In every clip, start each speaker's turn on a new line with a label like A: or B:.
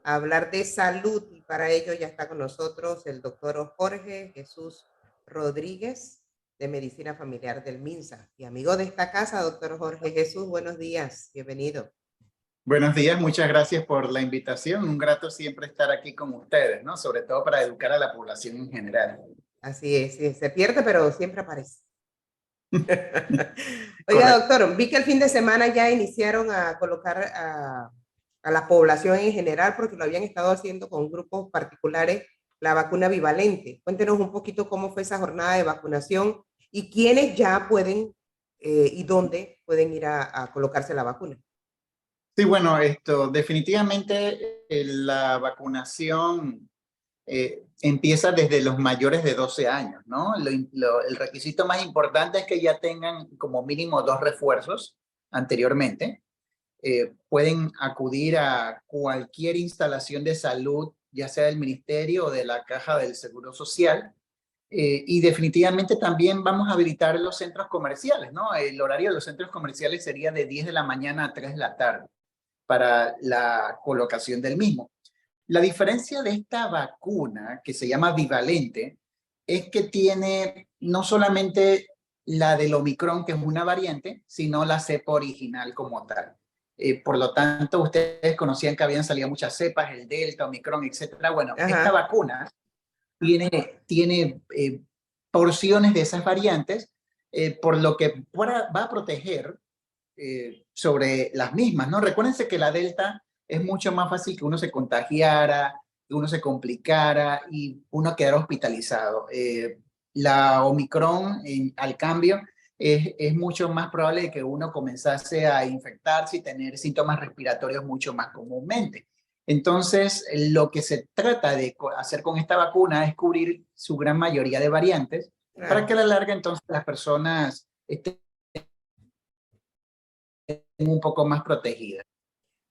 A: a hablar de salud y para ello ya está con nosotros el doctor Jorge Jesús Rodríguez de Medicina Familiar del MINSA y amigo de esta casa, doctor Jorge Jesús, buenos días, bienvenido.
B: Buenos días, muchas gracias por la invitación. Un grato siempre estar aquí con ustedes, ¿no? Sobre todo para educar a la población en general.
A: Así es, sí, se pierde, pero siempre aparece. Oiga,
B: Correcto.
A: doctor, vi que el fin de semana ya iniciaron a colocar a la población en general, porque lo habían estado haciendo con grupos particulares, la vacuna bivalente. Cuéntenos un poquito cómo fue esa jornada de vacunación y quiénes ya pueden y dónde pueden ir a colocarse la vacuna.
B: Sí, bueno, definitivamente la vacunación empieza desde los mayores de 12 años, ¿no? El requisito más importante es que ya tengan como mínimo 2 refuerzos anteriormente. Pueden acudir a cualquier instalación de salud, ya sea del ministerio o de la Caja del Seguro Social. Y definitivamente también vamos a habilitar los centros comerciales, ¿no? El horario de los centros comerciales sería de 10 de la mañana a 3 de la tarde para la colocación del mismo. La diferencia de esta vacuna, que se llama bivalente, es que tiene no solamente la del Omicron, que es una variante, sino la cepa original como tal. Por lo tanto, ustedes conocían que habían salido muchas cepas, el Delta, Omicron, etcétera. Bueno, esta
A: Ajá.
B: vacuna tiene porciones de esas variantes, por lo que va a proteger sobre las mismas, ¿no? Recuérdense que la Delta es mucho más fácil que uno se contagiara, que uno se complicara y uno quedara hospitalizado. La Omicron, al cambio, es mucho más probable de que uno comenzase a infectarse y tener síntomas respiratorios mucho más comúnmente. Entonces, lo que se trata de hacer con esta vacuna es cubrir su gran mayoría de variantes para
A: Claro.
B: que a la larga entonces las personas estén un poco más protegidas.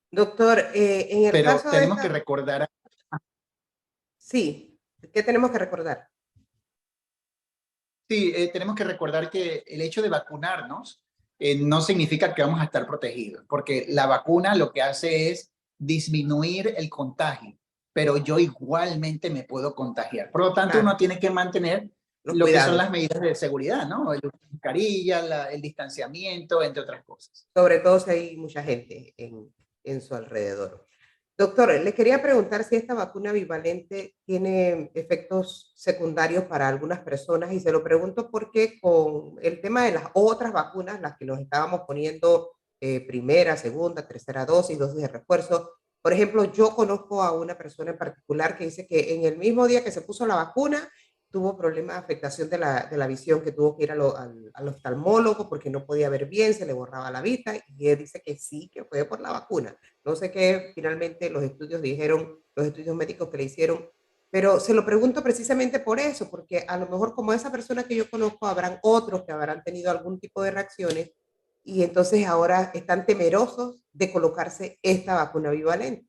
A: Doctor, en el
B: Pero
A: caso de
B: tenemos que
A: esta,
B: recordar,
A: sí, ¿qué tenemos que recordar?
B: sí, tenemos que recordar que el hecho de vacunarnos no significa que vamos a estar protegidos, porque la vacuna lo que hace es disminuir el contagio, pero yo igualmente me puedo contagiar. Por lo tanto, uno
A: Claro,
B: tiene que mantener
A: los
B: lo que son
A: cuidados.
B: las medidas de seguridad, ¿no? El uso de mascarilla, el distanciamiento, entre otras cosas.
A: Sobre todo si hay mucha gente en su alrededor. Doctor, le quería preguntar si esta vacuna bivalente tiene efectos secundarios para algunas personas y se lo pregunto porque con el tema de las otras vacunas, las que nos estábamos poniendo primera, segunda, tercera dosis, dosis de refuerzo, por ejemplo, yo conozco a una persona en particular que dice que en el mismo día que se puso la vacuna, tuvo problemas de afectación de la visión, que tuvo que ir al oftalmólogo porque no podía ver bien, se le borraba la vista, y él dice que sí, que fue por la vacuna. No sé qué finalmente los estudios dijeron, los estudios médicos que le hicieron, pero se lo pregunto precisamente por eso, porque a lo mejor como esa persona que yo conozco, habrán otros que habrán tenido algún tipo de reacciones y entonces ahora están temerosos de colocarse esta vacuna bivalente.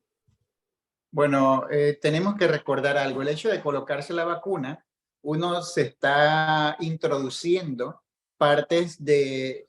B: Bueno, tenemos que recordar algo. El hecho de colocarse la vacuna, uno se está introduciendo partes de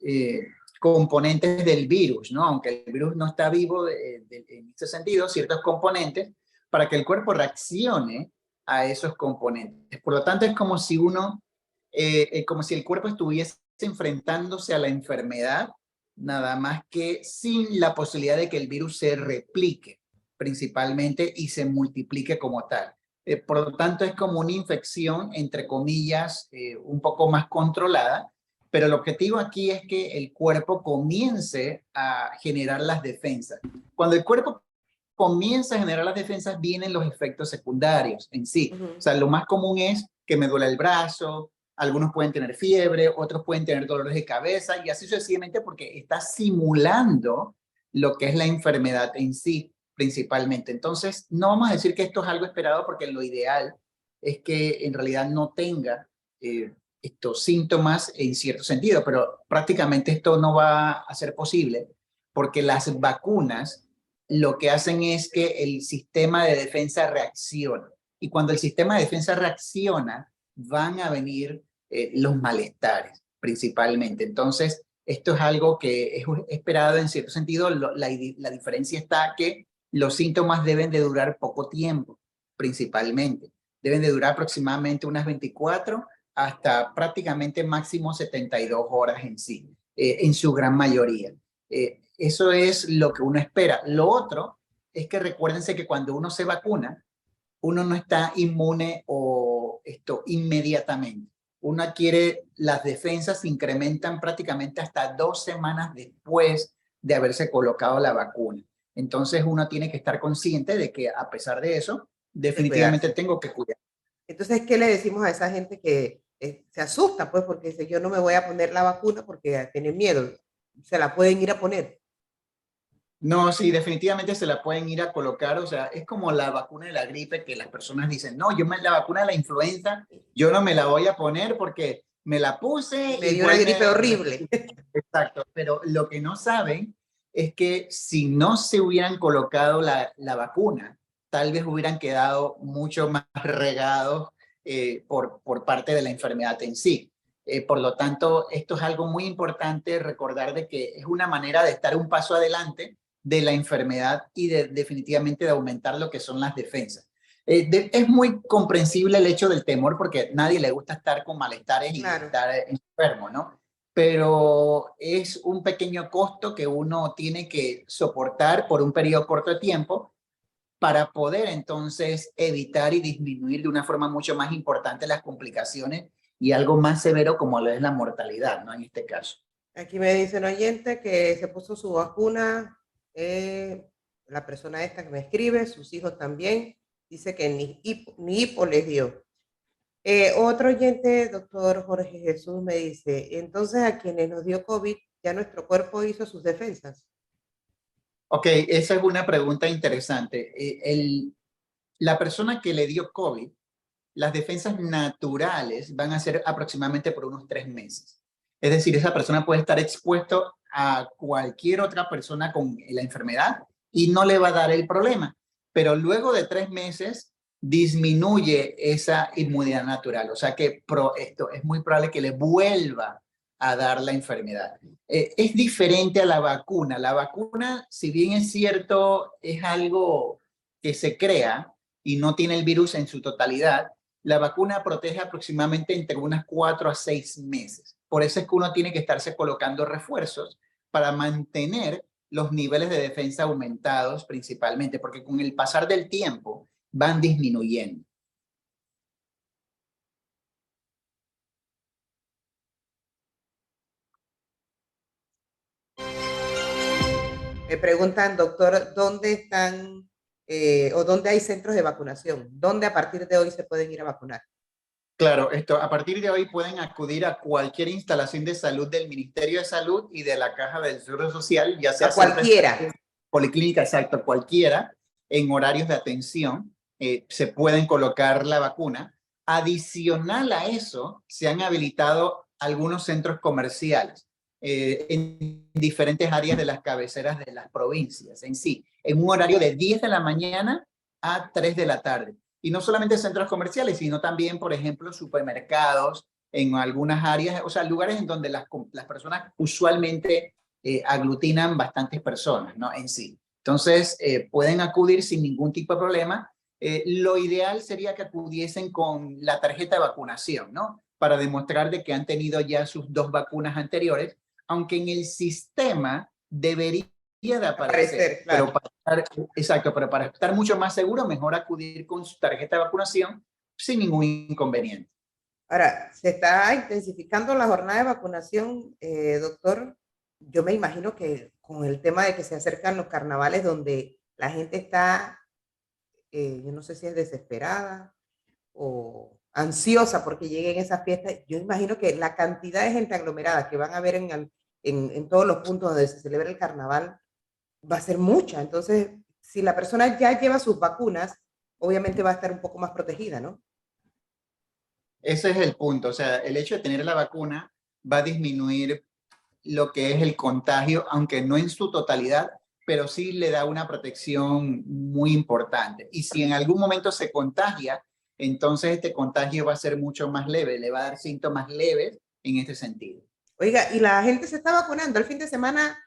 B: componentes del virus, ¿no? Aunque el virus no está vivo en ese sentido, ciertos componentes para que el cuerpo reaccione a esos componentes. Por lo tanto, es como si como si el cuerpo estuviese enfrentándose a la enfermedad, nada más que sin la posibilidad de que el virus se replique principalmente y se multiplique como tal. Por lo tanto, es como una infección, entre comillas, un poco más controlada, pero el objetivo aquí es que el cuerpo comience a generar las defensas. Cuando el cuerpo comienza a generar las defensas, vienen los efectos secundarios en sí. O sea, lo más común es que me duele el brazo, algunos pueden tener fiebre, otros pueden tener dolores de cabeza y así sucesivamente porque está simulando lo que es la enfermedad en sí principalmente. Entonces, no vamos a decir que esto es algo esperado porque lo ideal es que en realidad no tenga estos síntomas en cierto sentido, pero prácticamente esto no va a ser posible porque las vacunas lo que hacen es que el sistema de defensa reacciona. Y cuando el sistema de defensa reacciona, van a venir los malestares principalmente. Entonces, esto es algo que es esperado en cierto sentido. La diferencia está que los síntomas deben de durar poco tiempo, principalmente. Deben de durar aproximadamente unas 24 hasta prácticamente máximo 72 horas en sí, en su gran mayoría. Eso es lo que uno espera. Lo otro es que recuérdense que cuando uno se vacuna, uno no está inmune o esto inmediatamente. Uno adquiere, las defensas se incrementan prácticamente hasta 2 semanas después de haberse colocado la vacuna. Entonces uno tiene que estar consciente de que a pesar de eso,
A: De
B: definitivamente
A: cuidarse.
B: tengo que cuidar.
A: Entonces, ¿qué le decimos a esa gente que se asusta, pues, porque dice, yo no me voy a poner la vacuna porque tienen miedo? Se la pueden ir a poner.
B: No, sí, definitivamente se la pueden ir a colocar, o sea, es como la vacuna de la gripe que las personas dicen, no, la vacuna de la influenza, yo no me la voy a poner porque me la
A: Y
B: puse,
A: me dio una
B: igual
A: gripe
B: me...
A: horrible.
B: Exacto, pero lo que no saben es que si no se hubieran colocado la vacuna, tal vez hubieran quedado mucho más regados por parte de la enfermedad en sí. Por lo tanto, esto es algo muy importante recordar de que es una manera de estar un paso adelante de la enfermedad y definitivamente de aumentar lo que son las defensas. Es muy comprensible el hecho del temor porque a nadie le gusta estar con malestares y
A: Claro.
B: estar enfermo, ¿no? Pero es un pequeño costo que uno tiene que soportar por un periodo corto de tiempo para poder entonces evitar y disminuir de una forma mucho más importante las complicaciones y algo más severo como lo es la mortalidad, ¿no? En este caso.
A: Aquí me dice un oyente que se puso su vacuna, la persona esta que me escribe, sus hijos también, dice que ni hipo les dio. Otro oyente, doctor Jorge Jesús, me dice, entonces a quienes nos dio COVID, ya nuestro cuerpo hizo sus defensas.
B: Ok, esa es una pregunta interesante. La persona que le dio COVID, las defensas naturales van a ser aproximadamente por unos 3 meses. Es decir, esa persona puede estar expuesto a cualquier otra persona con la enfermedad y no le va a dar el problema. Pero luego de 3 meses disminuye esa inmunidad natural. O sea que esto es muy probable que le vuelva a dar la enfermedad. Es diferente a la vacuna. La vacuna, si bien es cierto, es algo que se crea y no tiene el virus en su totalidad, la vacuna protege aproximadamente entre unas 4 a 6 meses. Por eso es que uno tiene que estarse colocando refuerzos para mantener los niveles de defensa aumentados principalmente, porque con el pasar del tiempo van disminuyendo.
A: Me preguntan, doctor, ¿dónde están o dónde hay centros de vacunación? ¿Dónde a partir de hoy se pueden ir a vacunar?
B: Claro, a partir de hoy pueden acudir a cualquier instalación de salud del Ministerio de Salud y de la Caja del Seguro Social, ya sea
A: A
B: centro de
A: cualquiera.
B: salud, policlínica, exacto, cualquiera, en horarios de atención, se pueden colocar la vacuna. Adicional a eso, se han habilitado algunos centros comerciales en diferentes áreas de las cabeceras de las provincias en sí, en un horario de 10 de la mañana a 3 de la tarde. Y no solamente centros comerciales, sino también, por ejemplo, supermercados en algunas áreas, o sea, lugares en donde las personas usualmente aglutinan bastantes personas, ¿no? En sí. Entonces, pueden acudir sin ningún tipo de problema. Lo ideal sería que acudiesen con la tarjeta de vacunación, ¿no? Para demostrar de que han tenido ya sus 2 vacunas anteriores, aunque en el sistema debería de aparecer,
A: Aparecer, claro.
B: exacto, pero para estar mucho más seguro, mejor acudir con su tarjeta de vacunación sin ningún inconveniente.
A: Ahora, se está intensificando la jornada de vacunación, doctor. Yo me imagino que con el tema de que se acercan los carnavales donde la gente está, yo no sé si es desesperada o ansiosa porque lleguen esas fiestas, yo imagino que la cantidad de gente aglomerada que van a ver en todos los puntos donde se celebra el carnaval va a ser mucha. Entonces, si la persona ya lleva sus vacunas, obviamente va a estar un poco más protegida, ¿no?
B: Ese es el punto, o sea, el hecho de tener la vacuna va a disminuir lo que es el contagio, aunque no en su totalidad, pero sí le da una protección muy importante. Y si en algún momento se contagia, entonces este contagio va a ser mucho más leve, le va a dar síntomas leves en este sentido.
A: Oiga, y la gente se está vacunando. El fin de semana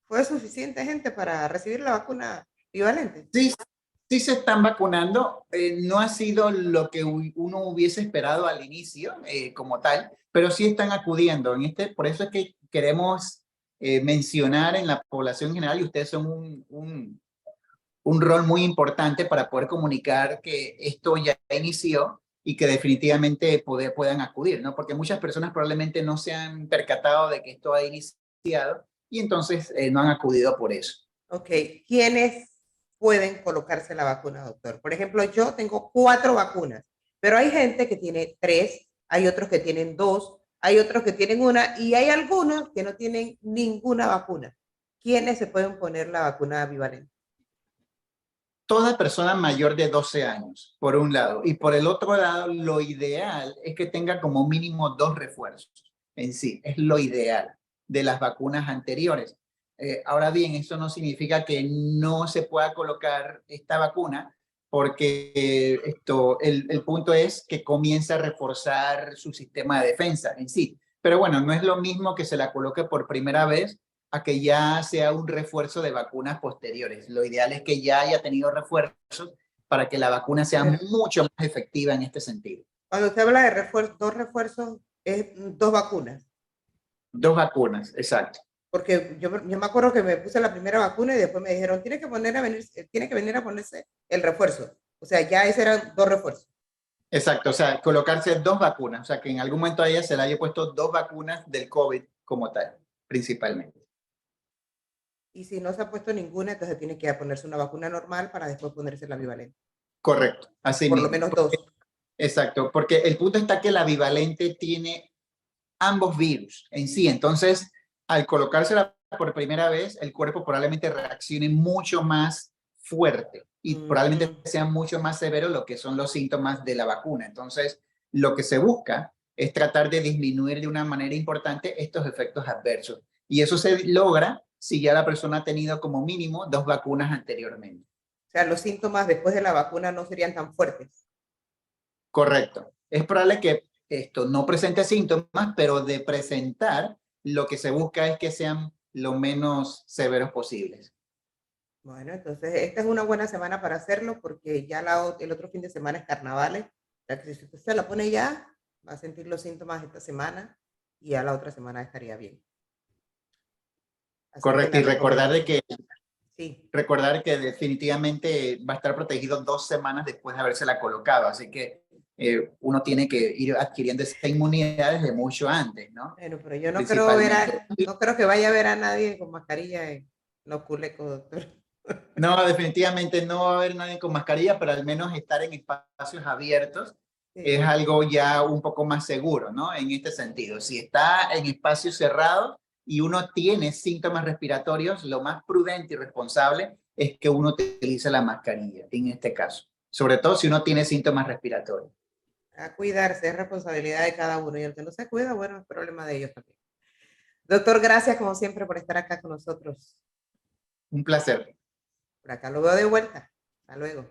A: fue suficiente gente para recibir la vacuna. bivalente.
B: Sí, sí se están vacunando. No ha sido lo que uno hubiese esperado al inicio, como tal, pero sí están acudiendo. Por eso es que queremos mencionar en la población general, y ustedes son un rol muy importante para poder comunicar que esto ya inició y que definitivamente puedan acudir, ¿no? Porque muchas personas probablemente no se han percatado de que esto ha iniciado y entonces no han acudido por eso.
A: Ok, ¿quiénes pueden colocarse la vacuna, doctor? Por ejemplo, yo tengo 4 vacunas, pero hay gente que tiene 3, hay otros que tienen 2, hay otros que tienen una y hay algunos que no tienen ninguna vacuna. ¿Quiénes se pueden poner la vacuna bivalente?
B: Toda persona mayor de 12 años, por un lado, y por el otro lado, lo ideal es que tenga como mínimo 2 refuerzos en sí, es lo ideal de las vacunas anteriores. Ahora bien, eso no significa que no se pueda colocar esta vacuna, porque el punto es que comienza a reforzar su sistema de defensa en sí. Pero bueno, no es lo mismo que se la coloque por primera vez a que ya sea un refuerzo de vacunas posteriores. Lo ideal es que ya haya tenido refuerzos para que la vacuna sea mucho más efectiva en este sentido.
A: Cuando usted habla de refuerzo, 2 refuerzos, es 2 vacunas.
B: 2 vacunas, exacto.
A: Porque yo me acuerdo que me puse la primera vacuna y después me dijeron, tiene que venir a ponerse el refuerzo. O sea, ya ese eran 2 refuerzos.
B: Exacto, o sea, colocarse 2 vacunas, o sea, que en algún momento a ella se le haya puesto 2 vacunas del COVID como tal, principalmente.
A: Y si no se ha puesto ninguna, entonces tiene que ponerse una vacuna normal para después ponerse la bivalente.
B: Correcto,
A: O
B: así
A: por lo
B: mismo.
A: menos 2.
B: Exacto, porque el punto está que la bivalente tiene ambos virus en sí. Entonces, al colocársela por primera vez, el cuerpo probablemente reaccione mucho más fuerte y probablemente sea mucho más severo lo que son los síntomas de la vacuna. Entonces, lo que se busca es tratar de disminuir de una manera importante estos efectos adversos. Y eso se logra si ya la persona ha tenido como mínimo 2 vacunas anteriormente.
A: O sea, los síntomas después de la vacuna no serían tan fuertes.
B: Correcto. Es probable que esto no presente síntomas, pero de presentar, lo que se busca es que sean lo menos severos posibles.
A: Bueno, entonces esta es una buena semana para hacerlo porque ya el otro fin de semana es carnavales. O sea, que si usted se la pone ya, va a sentir los síntomas esta semana y ya la otra semana estaría bien. Así que
B: Correcto.
A: la
B: Y recordar de
A: recomendación,
B: que,
A: sí.
B: recordar que definitivamente va a estar protegido 2 semanas después de habérsela colocado. Así que uno tiene que ir adquiriendo esa inmunidad desde mucho antes, ¿no?
A: Bueno, pero yo no creo
B: Principalmente.
A: no creo que vaya a ver a nadie con mascarilla en los culecos, doctor.
B: No, definitivamente no va a haber nadie con mascarilla, pero al menos estar en espacios abiertos es
A: Sí.
B: algo ya un poco más seguro, ¿no? En este sentido, si está en espacios cerrados y uno tiene síntomas respiratorios, lo más prudente y responsable es que uno utilice la mascarilla en este caso, sobre todo si uno tiene síntomas respiratorios.
A: A cuidarse, es responsabilidad de cada uno y el que no se cuida, bueno, es problema de ellos también. Doctor, gracias como siempre por estar acá con nosotros.
B: Un placer.
A: Por acá lo veo de vuelta. Hasta luego.